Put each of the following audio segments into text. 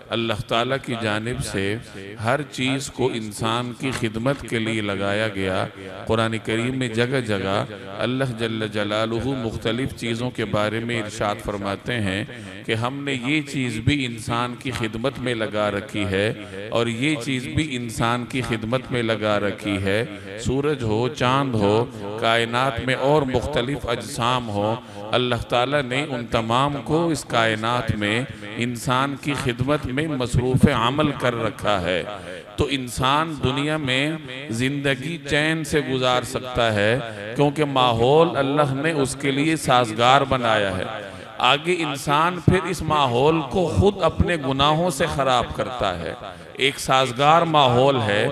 اللہ تعالیٰ کی جانب سے ہر چیز کو انسان کی خدمت کے لیے لگایا گیا۔ قرآن کریم میں جگہ جگہ اللہ جل جلالہ مختلف چیزوں کے بارے میں ارشاد فرماتے ہیں کہ ہم نے یہ چیز بھی انسان کی خدمت میں لگا رکھی ہے اور یہ چیز بھی انسان کی خدمت میں لگا رکھی ہے۔ سورج ہو، چاند ہو، کائنات میں اور مختلف اجسام ہو، اللہ تعالیٰ نے ان تمام کو اس کائنات میں انسان کی خدمت میں مصروف عمل کر رکھا ہے۔ تو انسان دنیا میں زندگی چین سے گزار سکتا ہے کیونکہ ماحول اللہ نے اس کے لیے سازگار بنایا ہے۔ آگے انسان پھر اس ماحول کو خود اپنے گناہوں سے خراب کرتا ہے۔ ایک سازگار ماحول ہے،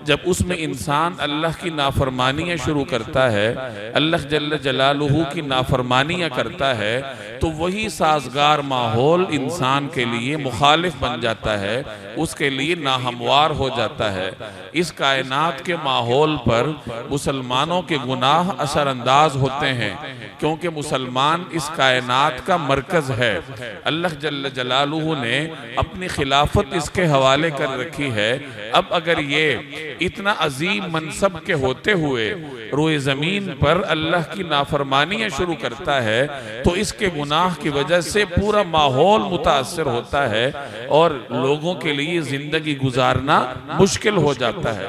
جب اس میں انسان اللہ کی نافرمانیاں شروع کرتا ہے، اللہ جل جلالہ کی نافرمانیاں کرتا ہے، تو وہی سازگار ماحول انسان کے لیے مخالف بن جاتا ہے، اس کے لیے ناہموار ہو جاتا ہے۔ اس کائنات کے ماحول پر مسلمانوں کے گناہ اثر انداز ہوتے ہیں، کیونکہ مسلمان اس کائنات کا مرکز ہے۔ اللہ جل جلالہ نے اپنی خلافت اس کے حوالے کر رکھی ہے۔ اب اگر یہ اتنا عظیم منصب کے ہوتے ہوئے روئے زمین پر اللہ کی نافرمانیاں شروع کرتا ہے تو اس کے گناہ کی وجہ سے پورا ماحول متاثر ہوتا ہے اور لوگوں کے لیے زندگی گزارنا مشکل ہو جاتا ہے۔